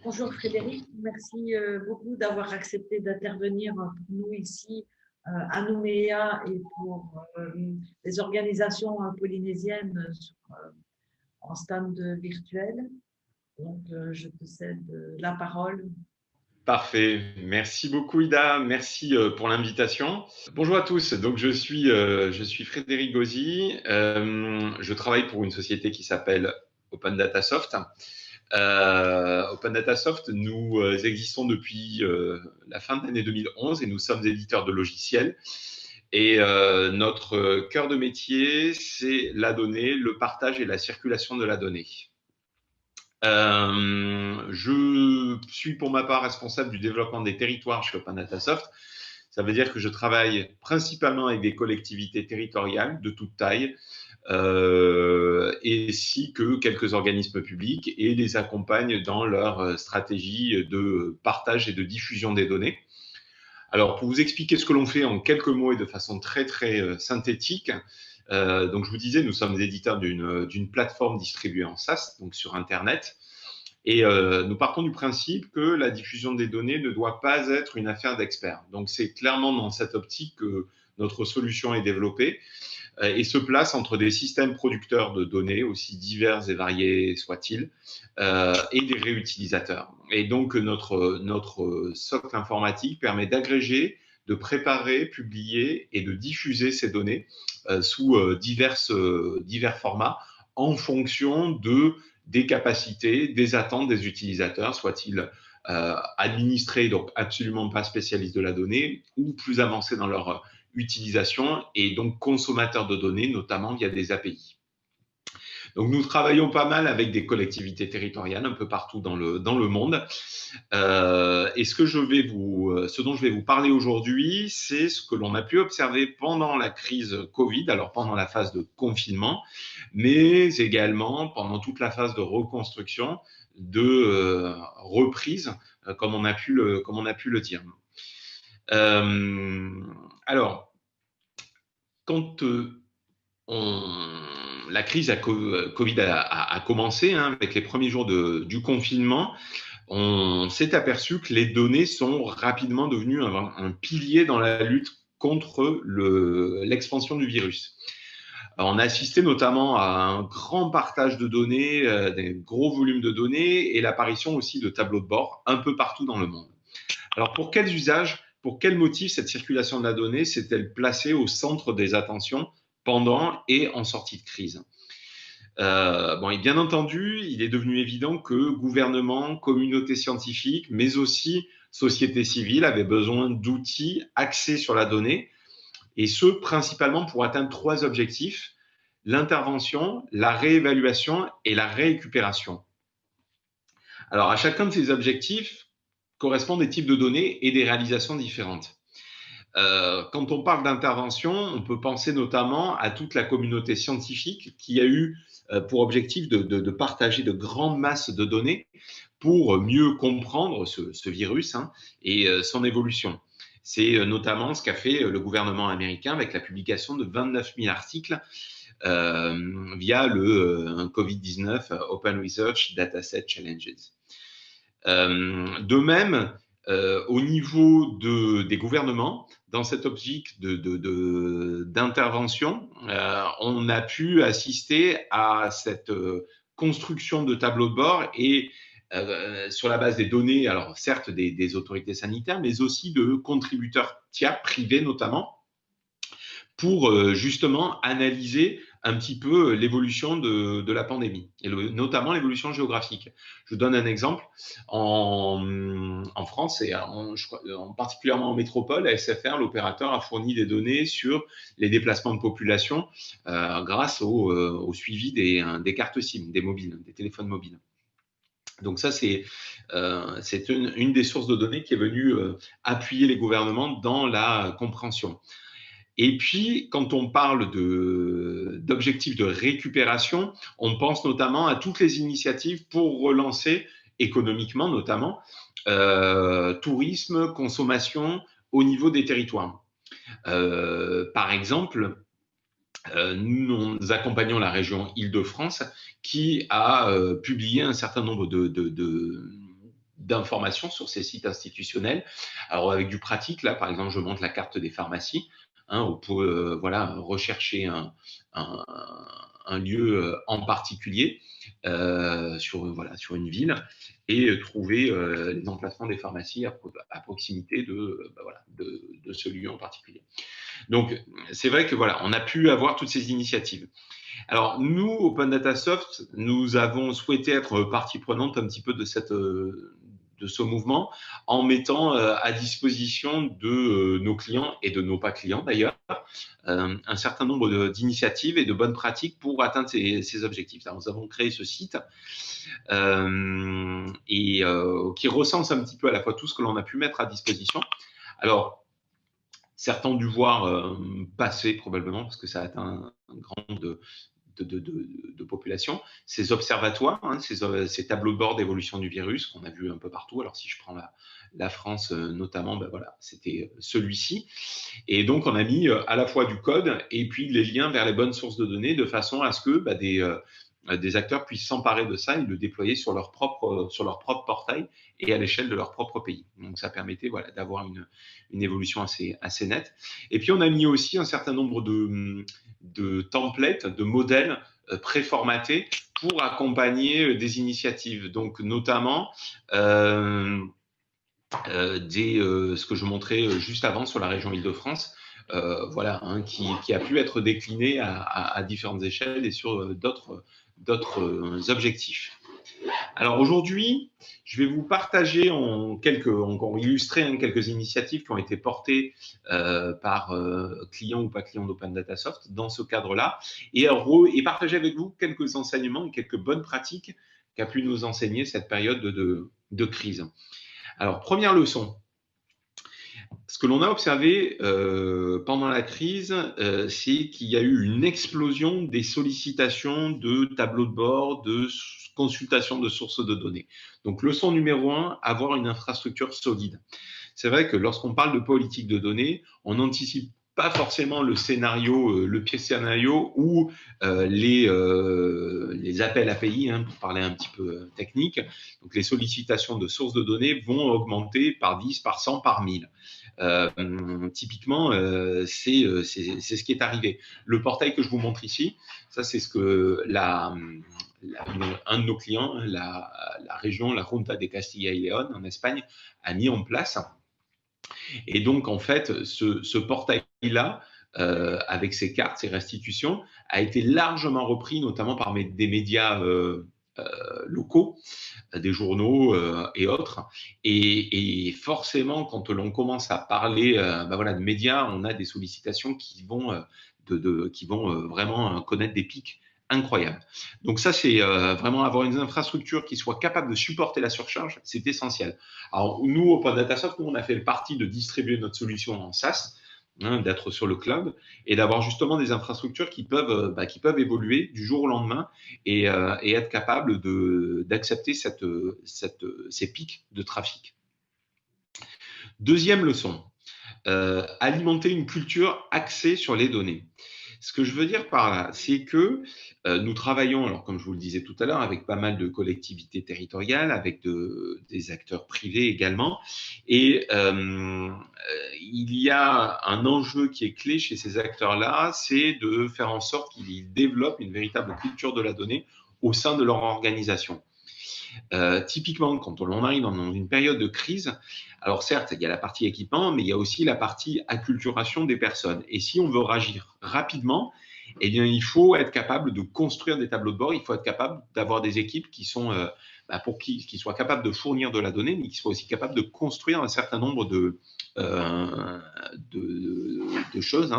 Bonjour Frédéric, merci beaucoup d'avoir accepté d'intervenir pour nous ici à Nouméa et pour les organisations polynésiennes en stand virtuel. Donc, je te cède la parole. Parfait. Merci beaucoup, Ida. Merci pour l'invitation. Bonjour à tous. Donc, je suis Frédéric Gauzy. Je travaille pour une société qui s'appelle Open Data Soft. Open Data Soft, nous existons depuis la fin de l'année 2011 et nous sommes éditeurs de logiciels. Et notre cœur de métier, c'est la donnée, le partage et la circulation de la donnée. Je suis pour ma part responsable du développement des territoires chez Open Data Soft. Ça veut dire que je travaille principalement avec des collectivités territoriales de toute taille, ainsi que quelques organismes publics, et les accompagne dans leur stratégie de partage et de diffusion des données. Alors, pour vous expliquer ce que l'on fait en quelques mots et de façon très synthétique, donc je vous disais, nous sommes éditeurs d'une plateforme distribuée en SaaS, donc sur Internet. Et nous partons du principe que la diffusion des données ne doit pas être une affaire d'experts. Donc c'est clairement dans cette optique que notre solution est développée et se place entre des systèmes producteurs de données, aussi divers et variés soient-ils, et des réutilisateurs. Et donc notre socle informatique permet d'agréger, de préparer, publier et de diffuser ces données sous divers formats en fonction des capacités, des attentes des utilisateurs, soient-ils administrés, donc absolument pas spécialistes de la donnée, ou plus avancés dans leur utilisation et donc consommateurs de données, notamment via des API. Donc nous travaillons pas mal avec des collectivités territoriales un peu partout dans le monde. Et ce dont je vais vous parler aujourd'hui, c'est ce que l'on a pu observer pendant la crise Covid, alors pendant la phase de confinement, mais également pendant toute la phase de reconstruction, de reprise, comme on a pu le dire. Alors, quand la crise Covid a commencé, avec les premiers jours du confinement, on s'est aperçu que les données sont rapidement devenues un pilier dans la lutte contre l'expansion du virus. Alors, on a assisté notamment à un grand partage de données, des gros volumes de données et l'apparition aussi de tableaux de bord un peu partout dans le monde. Alors, pour quels usages, pour quels motifs cette circulation de la donnée s'est-elle placée au centre des attentions pendant et en sortie de crise? Et bien entendu, il est devenu évident que gouvernements, communautés scientifiques, mais aussi société civile avaient besoin d'outils axés sur la donnée, et ce, principalement pour atteindre 3 objectifs: l'intervention, la réévaluation et la récupération. Alors, à chacun de ces objectifs correspondent des types de données et des réalisations différentes. Quand on parle d'intervention, on peut penser notamment à toute la communauté scientifique qui a eu pour objectif de partager de grandes masses de données pour mieux comprendre ce virus et son évolution. C'est notamment ce qu'a fait le gouvernement américain avec la publication de 29 000 articles via un Covid-19 Open Research Dataset Challenges. De même, au niveau des gouvernements, dans cette optique d'intervention, on a pu assister à cette construction de tableaux de bord et sur la base des données, alors certes des autorités sanitaires, mais aussi de contributeurs tiers, privés notamment, pour justement analyser un petit peu l'évolution de la pandémie, et notamment l'évolution géographique. Je vous donne un exemple. En France, et particulièrement en métropole, la SFR, l'opérateur, a fourni des données sur les déplacements de population grâce au suivi des cartes SIM, des téléphones mobiles. Donc ça, c'est une des sources de données qui est venue appuyer les gouvernements dans la compréhension. Et puis, quand on parle d'objectifs de récupération, on pense notamment à toutes les initiatives pour relancer économiquement, notamment, tourisme, consommation au niveau des territoires. Par exemple, nous accompagnons la région Île-de-France qui a publié un certain nombre d'informations sur ces sites institutionnels. Alors avec du pratique, là par exemple, je montre la carte des pharmacies. On peut voilà, rechercher un, un lieu en particulier sur une ville et trouver les emplacements des pharmacies à proximité voilà, de ce lieu en particulier. Donc, c'est vrai que voilà, on a pu avoir toutes ces initiatives. Alors, nous, Open Data Soft, nous avons souhaité être partie prenante un petit peu de ce mouvement en mettant à disposition de nos clients et de nos pas clients d'ailleurs un certain nombre d'initiatives et de bonnes pratiques pour atteindre ces objectifs. Alors, nous avons créé ce site qui recense un petit peu à la fois tout ce que l'on a pu mettre à disposition. Alors, certains ont dû voir passer probablement parce que ça a atteint un grand nombre de population, ces observatoires, ces tableaux de bord d'évolution du virus qu'on a vu un peu partout. Alors si je prends la France notamment, ben voilà, c'était celui-ci. Et donc on a mis à la fois du code et puis les liens vers les bonnes sources de données de façon à ce que des acteurs puissent s'emparer de ça et le déployer sur leur propre portail et à l'échelle de leur propre pays. Donc ça permettait voilà, d'avoir une évolution assez nette. Et puis on a mis aussi un certain nombre de templates, de modèles préformatés pour accompagner des initiatives. Donc notamment ce que je montrais juste avant sur la région Île-de-France, voilà, qui a pu être décliné à différentes échelles et sur d'autres objectifs. Alors aujourd'hui, je vais vous partager encore illustrer quelques initiatives qui ont été portées par clients ou pas clients d'Open Data Soft dans ce cadre-là et partager avec vous quelques enseignements et quelques bonnes pratiques qu'a pu nous enseigner cette période de crise. Alors, première leçon. Ce que l'on a observé pendant la crise, c'est qu'il y a eu une explosion des sollicitations de tableaux de bord, de consultation de sources de données. Donc, leçon numéro 1, avoir une infrastructure solide. C'est vrai que lorsqu'on parle de politique de données, on n'anticipe pas forcément le pire scénario où les appels API, pour parler un petit peu technique, donc les sollicitations de sources de données vont augmenter par 10, par 100, par 1000. Typiquement, c'est ce qui est arrivé. Le portail que je vous montre ici, ça c'est ce que un de nos clients, la région, la Junta de Castilla y León en Espagne, a mis en place. Et donc, en fait, ce portail-là, avec ses cartes, ses restitutions, a été largement repris, notamment par des médias locaux, des journaux et autres. Et forcément, quand l'on commence à parler de médias, on a des sollicitations qui vont vraiment connaître des pics incroyables. Donc ça, c'est vraiment avoir une infrastructure qui soit capable de supporter la surcharge, c'est essentiel. Alors nous, Open Data Soft, on a fait le parti de distribuer notre solution en SaaS, d'être sur le cloud et d'avoir justement des infrastructures qui peuvent évoluer du jour au lendemain et être capables d'accepter ces pics de trafic. Deuxième leçon, alimenter une culture axée sur les données. Ce que je veux dire par là, c'est que nous travaillons, alors comme je vous le disais tout à l'heure, avec pas mal de collectivités territoriales, avec des acteurs privés également. Et il y a un enjeu qui est clé chez ces acteurs-là, c'est de faire en sorte qu'ils développent une véritable culture de la donnée au sein de leur organisation. Typiquement, quand on arrive dans une période de crise, alors certes, il y a la partie équipement, mais il y a aussi la partie acculturation des personnes. Et si on veut réagir rapidement, eh bien, il faut être capable de construire des tableaux de bord, il faut être capable d'avoir des équipes qui sont, qui soient capables de fournir de la donnée, mais qui soient aussi capables de construire un certain nombre de choses,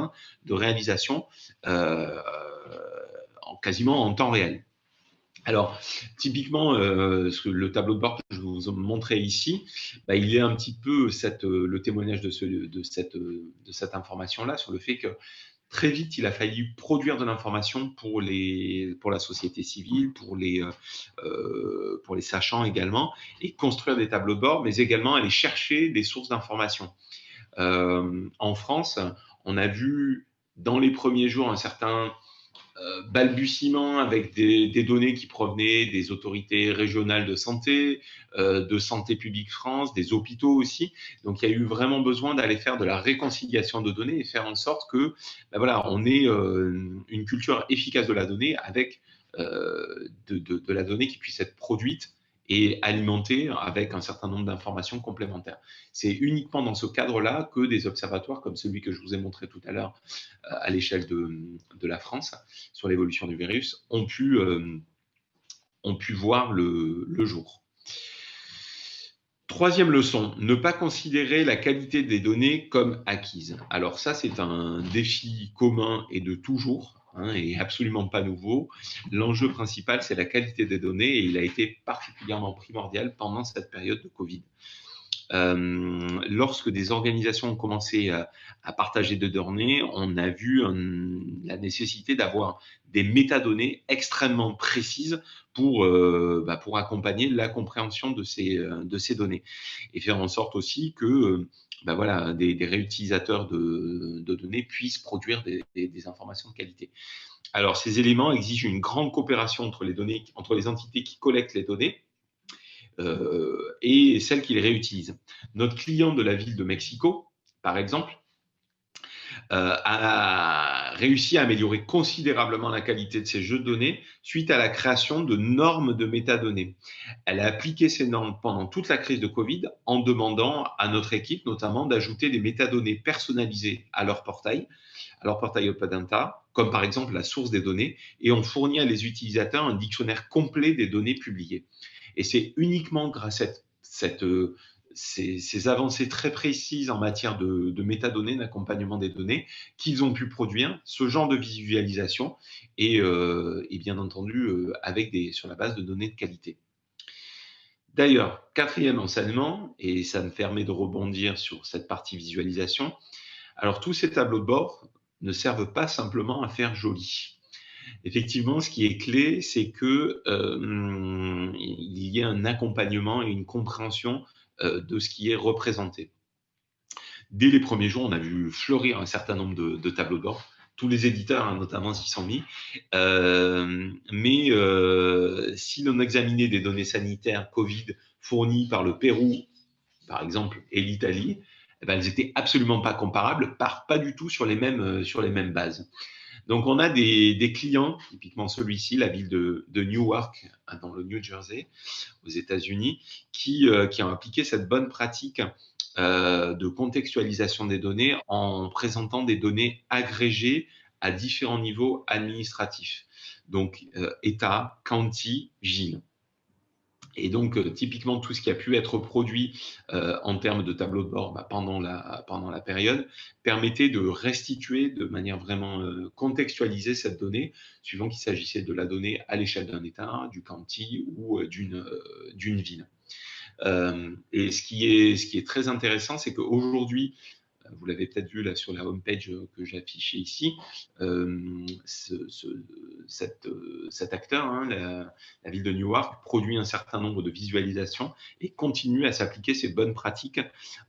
de réalisations quasiment en temps réel. Alors, typiquement, le tableau de bord que je vous montrais ici, il est un petit peu le témoignage de cette information-là sur le fait que très vite, il a fallu produire de l'information pour la société civile, pour les sachants également, et construire des tableaux de bord, mais également aller chercher des sources d'information. En France, on a vu dans les premiers jours un certain balbutiements avec des données qui provenaient des autorités régionales de santé publique France, des hôpitaux aussi. Donc, il y a eu vraiment besoin d'aller faire de la réconciliation de données et faire en sorte que, ben voilà, on ait une culture efficace de la donnée avec de la donnée qui puisse être produite et alimentée avec un certain nombre d'informations complémentaires. C'est uniquement dans ce cadre-là que des observatoires comme celui que je vous ai montré tout à l'heure à l'échelle de la France sur l'évolution du virus ont pu voir le jour. Troisième leçon, ne pas considérer la qualité des données comme acquise. Alors ça, c'est un défi commun et de toujours, et absolument pas nouveau. L'enjeu principal, c'est la qualité des données et il a été particulièrement primordial pendant cette période de Covid. Lorsque des organisations ont commencé à partager des données, on a vu la nécessité d'avoir des métadonnées extrêmement précises pour accompagner la compréhension de ces données et faire en sorte aussi que voilà, des réutilisateurs de données puissent produire des informations de qualité. Alors, ces éléments exigent une grande coopération entre les entités qui collectent les données et celles qui les réutilisent. Notre client de la ville de Mexico, par exemple, a réussi à améliorer considérablement la qualité de ses jeux de données suite à la création de normes de métadonnées. Elle a appliqué ces normes pendant toute la crise de Covid en demandant à notre équipe notamment d'ajouter des métadonnées personnalisées à leur portail Opadenta, comme par exemple la source des données, et on fournit à les utilisateurs un dictionnaire complet des données publiées. Et c'est uniquement grâce à ces avancées très précises en matière de métadonnées, d'accompagnement des données, qu'ils ont pu produire ce genre de visualisation et bien entendu sur la base de données de qualité. D'ailleurs, quatrième enseignement, et ça me permet de rebondir sur cette partie visualisation, alors tous ces tableaux de bord ne servent pas simplement à faire joli. Effectivement, ce qui est clé, c'est que il y ait un accompagnement et une compréhension de ce qui est représenté. Dès les premiers jours, on a vu fleurir un certain nombre de tableaux de bord. Tous les éditeurs, notamment, s'y sont mis. Mais si l'on examinait des données sanitaires Covid fournies par le Pérou, par exemple, et l'Italie, elles n'étaient absolument pas comparables, pas du tout sur les mêmes bases. Donc, on a des clients, typiquement celui-ci, la ville de Newark, dans le New Jersey, aux États-Unis, qui ont appliqué cette bonne pratique de contextualisation des données en présentant des données agrégées à différents niveaux administratifs. Donc, État, county, ville. Et donc, typiquement, tout ce qui a pu être produit en termes de tableau de bord pendant la période permettait de restituer de manière vraiment contextualisée cette donnée, suivant qu'il s'agissait de la donnée à l'échelle d'un État, du county ou d'une ville. Et ce qui est très intéressant, c'est qu'aujourd'hui, vous l'avez peut-être vu là sur la homepage que j'ai affichée ici, cet acteur, la ville de Newark, produit un certain nombre de visualisations et continue à s'appliquer ces bonnes pratiques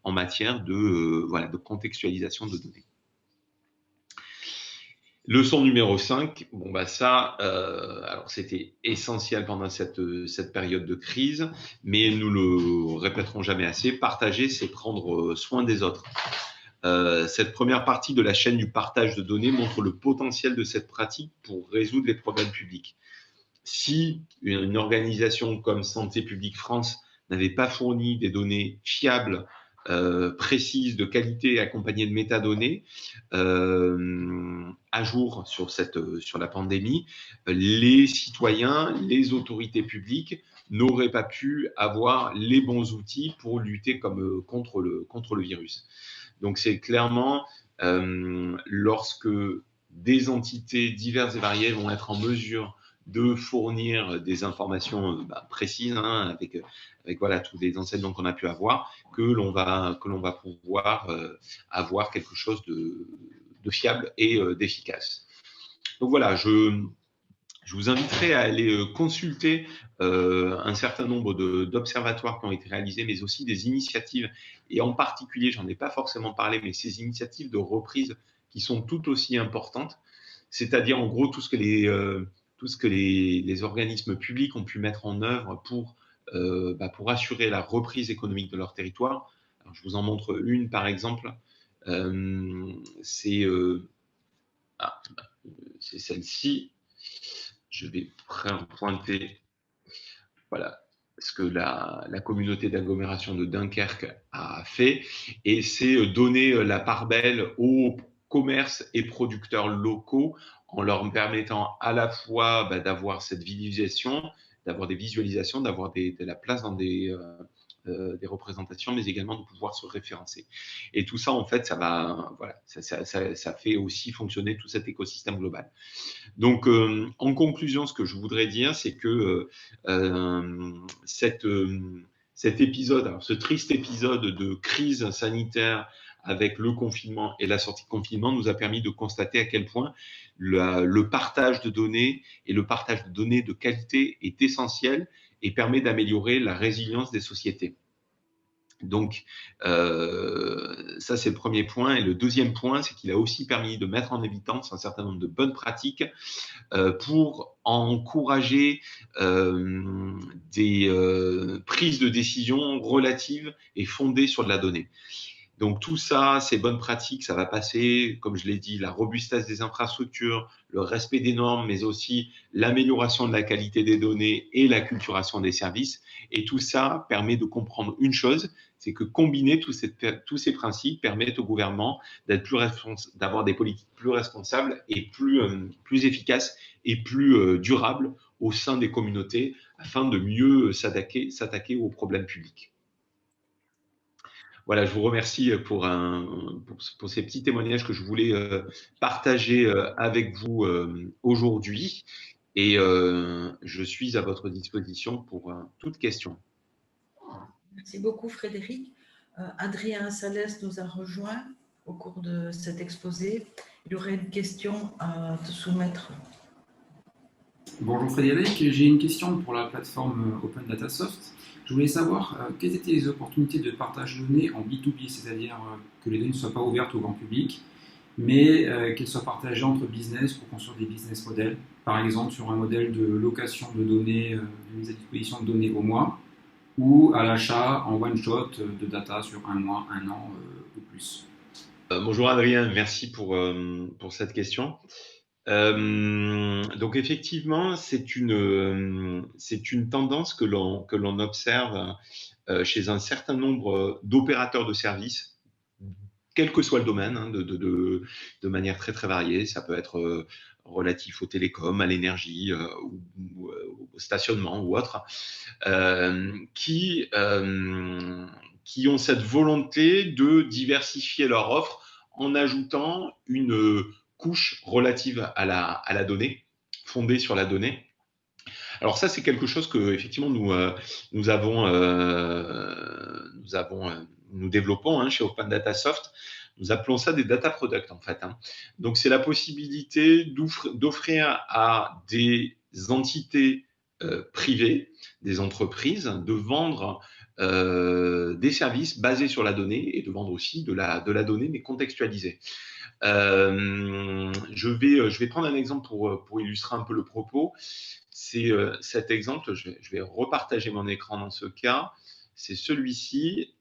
en matière de contextualisation de données. Leçon numéro 5, alors c'était essentiel pendant cette période de crise, mais nous le répéterons jamais assez, partager, c'est prendre soin des autres. Cette première partie de la chaîne du partage de données montre le potentiel de cette pratique pour résoudre les problèmes publics. Si une organisation comme Santé publique France n'avait pas fourni des données fiables, précises, de qualité, accompagnées de métadonnées à jour sur la pandémie, les citoyens, les autorités publiques n'auraient pas pu avoir les bons outils pour lutter contre le virus. Donc, c'est clairement lorsque des entités diverses et variées vont être en mesure de fournir des informations précises avec voilà tous les enseignements qu'on a pu avoir, que l'on va pouvoir avoir quelque chose de fiable et d'efficace. Donc voilà, je vous inviterai à aller consulter un certain nombre d'observatoires qui ont été réalisés, mais aussi des initiatives, et en particulier, j'en ai pas forcément parlé, mais ces initiatives de reprise qui sont tout aussi importantes. c'est-à-dire en gros tout ce que les organismes publics ont pu mettre en œuvre pour assurer la reprise économique de leur territoire. Alors, je vous en montre une par exemple. C'est celle-ci. Je vais pointer, voilà, ce que la communauté d'agglomération de Dunkerque a fait, et c'est donner la part belle aux commerces et producteurs locaux en leur permettant à la fois d'avoir cette visualisation, d'avoir des visualisations, d'avoir de la place dans des représentations, mais également de pouvoir se référencer. Et tout ça, en fait, ça fait aussi fonctionner tout cet écosystème global. Donc, en conclusion, ce que je voudrais dire, c'est que cet épisode, alors ce triste épisode de crise sanitaire avec le confinement et la sortie de confinement nous a permis de constater à quel point le partage de données et le partage de données de qualité est essentiel et permet d'améliorer la résilience des sociétés. Donc, ça, c'est le premier point. Et le deuxième point, c'est qu'il a aussi permis de mettre en évidence un certain nombre de bonnes pratiques pour encourager des prises de décision relatives et fondées sur de la donnée. Donc tout ça, ces bonnes pratiques, ça va passer, comme je l'ai dit, la robustesse des infrastructures, le respect des normes, mais aussi l'amélioration de la qualité des données et l'acculturation des services. Et tout ça permet de comprendre une chose, c'est que combiner tous ces principes permettent au gouvernement d'avoir des politiques plus responsables et plus efficaces et plus durables au sein des communautés afin de mieux s'attaquer aux problèmes publics. Voilà, je vous remercie pour ces petits témoignages que je voulais partager avec vous aujourd'hui. Et je suis à votre disposition pour toute question. Merci beaucoup, Frédéric. Adrien Salès nous a rejoint au cours de cet exposé. Il y aurait une question à te soumettre. Bonjour Frédéric, j'ai une question pour la plateforme Open Data Soft. Je voulais savoir quelles étaient les opportunités de partage de données en B2B, c'est-à-dire que les données ne soient pas ouvertes au grand public, mais qu'elles soient partagées entre business pour construire des business models, par exemple sur un modèle de location de données, de mise à disposition de données au mois, ou à l'achat en one-shot de data sur un mois, un an ou plus. Bonjour Adrien, merci pour cette question. Donc effectivement, c'est une tendance que l'on observe chez un certain nombre d'opérateurs de services, quel que soit le domaine, hein, de manière très très variée. Ça peut être relatif aux télécoms, à l'énergie, ou au stationnement ou autre, qui ont cette volonté de diversifier leur offre en ajoutant une couche relative à la donnée, fondée sur la donnée. Alors ça, c'est quelque chose que effectivement nous développons chez Open Data Soft. Nous appelons ça des data products en fait. Donc c'est la possibilité d'offrir à des entités privées, des entreprises, de vendre des services basés sur la donnée et de vendre aussi de la donnée mais contextualisée. Je vais prendre un exemple pour illustrer un peu le propos. C'est cet exemple, je vais repartager mon écran dans ce cas. C'est celui-ci.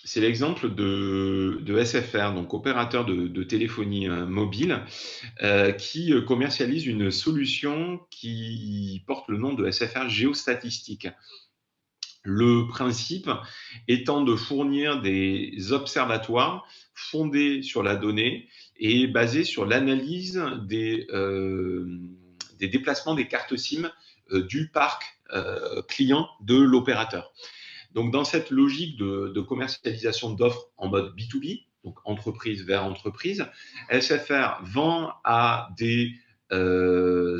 C'est l'exemple de SFR, donc opérateur de téléphonie mobile, qui commercialise une solution qui porte le nom de SFR Géostatistique. Le principe étant de fournir des observatoires fondés sur la donnée et basés sur l'analyse des déplacements des cartes SIM du parc client de l'opérateur. Donc, dans cette logique de commercialisation d'offres en mode B2B, donc entreprise vers entreprise, SFR vend à des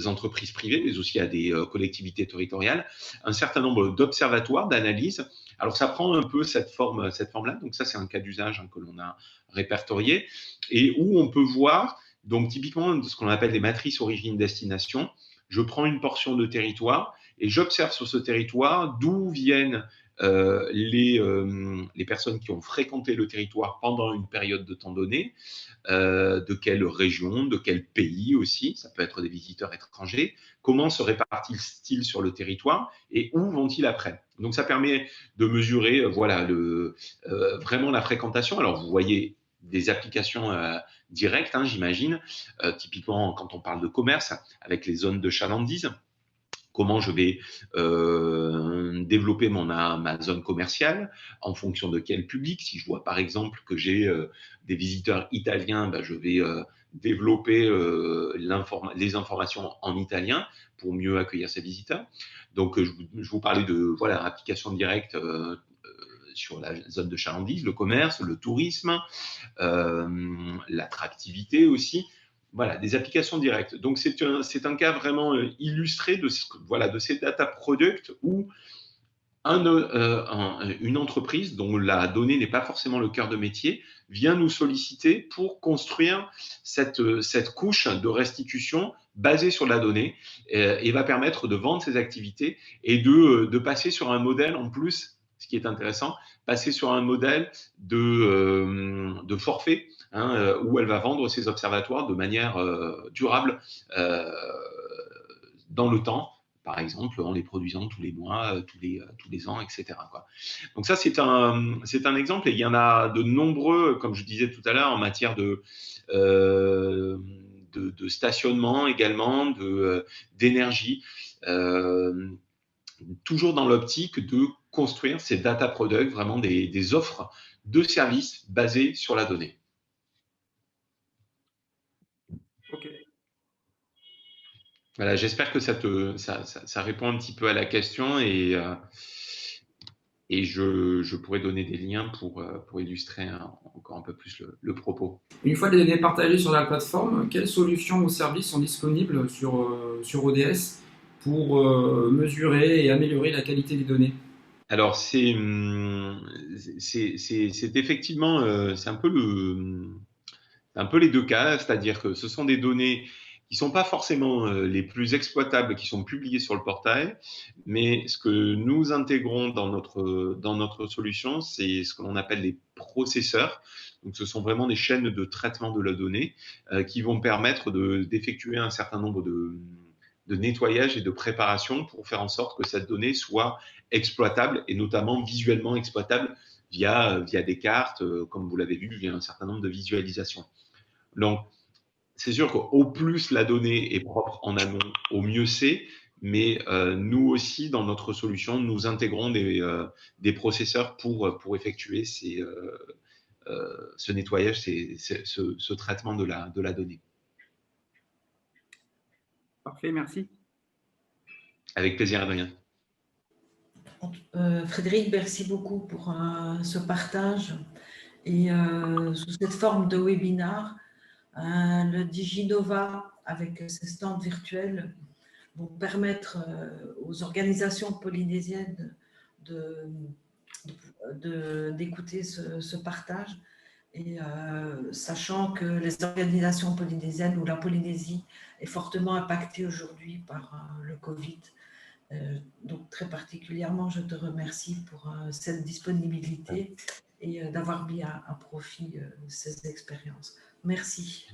entreprises privées, mais aussi à des collectivités territoriales, un certain nombre d'observatoires d'analyse. Alors, ça prend un peu cette forme-là. Donc, ça, c'est un cas d'usage que l'on a répertorié et où on peut voir, donc typiquement, ce qu'on appelle les matrices origine-destination. Je prends une portion de territoire et j'observe sur ce territoire d'où viennent les personnes qui ont fréquenté le territoire pendant une période de temps donné, de quelle région, de quel pays aussi, ça peut être des visiteurs étrangers, comment se répartissent-ils sur le territoire et où vont-ils après. Donc ça permet de mesurer voilà, vraiment la fréquentation. Alors vous voyez des applications directes, hein, j'imagine, typiquement quand on parle de commerce, avec les zones de chalandise. Comment je vais développer ma zone commerciale, en fonction de quel public. Si je vois par exemple que j'ai des visiteurs italiens, ben, je vais développer les informations en italien pour mieux accueillir ces visiteurs. Donc je vous parlais de voilà, application directe sur la zone de chalandise, le commerce, le tourisme, l'attractivité aussi. Voilà, des applications directes. Donc, c'est un cas vraiment illustré de ces data products où une entreprise dont la donnée n'est pas forcément le cœur de métier vient nous solliciter pour construire cette couche de restitution basée sur la donnée et va permettre de vendre ses activités et de passer sur un modèle en plus, ce qui est intéressant, passer sur un modèle de forfait, hein, où elle va vendre ses observatoires de manière durable dans le temps, par exemple en les produisant tous les mois, tous les ans, etc. quoi. Donc ça, c'est un exemple et il y en a de nombreux, comme je disais tout à l'heure, en matière de stationnement également, d'énergie, toujours dans l'optique de construire ces data products, vraiment des offres de services basées sur la donnée. Ok. Voilà, j'espère que ça répond un petit peu à la question et je pourrais donner des liens pour illustrer encore un peu plus le propos. Une fois les données partagées sur la plateforme, quelles solutions ou services sont disponibles sur ODS pour mesurer et améliorer la qualité des données? Alors, c'est effectivement, c'est un peu les deux cas, c'est-à-dire que ce sont des données qui ne sont pas forcément les plus exploitables, qui sont publiées sur le portail, mais ce que nous intégrons dans notre solution, c'est ce que l'on appelle les processeurs. Donc, ce sont vraiment des chaînes de traitement de la donnée qui vont permettre d'effectuer un certain nombre de nettoyage et de préparation pour faire en sorte que cette donnée soit exploitable et notamment visuellement exploitable via des cartes, comme vous l'avez vu, via un certain nombre de visualisations. Donc, c'est sûr qu'au plus la donnée est propre en amont, au mieux c'est, mais nous aussi, dans notre solution, nous intégrons des processeurs pour effectuer ce nettoyage, ce traitement de la donnée. Parfait, merci. Avec plaisir, Adrien. Frédéric, merci beaucoup pour ce partage et sous cette forme de webinar. Le Diginova, avec ses stands virtuels, vont permettre aux organisations polynésiennes d'écouter ce partage. Et sachant que les organisations polynésiennes ou la Polynésie est fortement impactée aujourd'hui par le Covid. Donc très particulièrement, je te remercie pour cette disponibilité et d'avoir mis à profit ces expériences. Merci.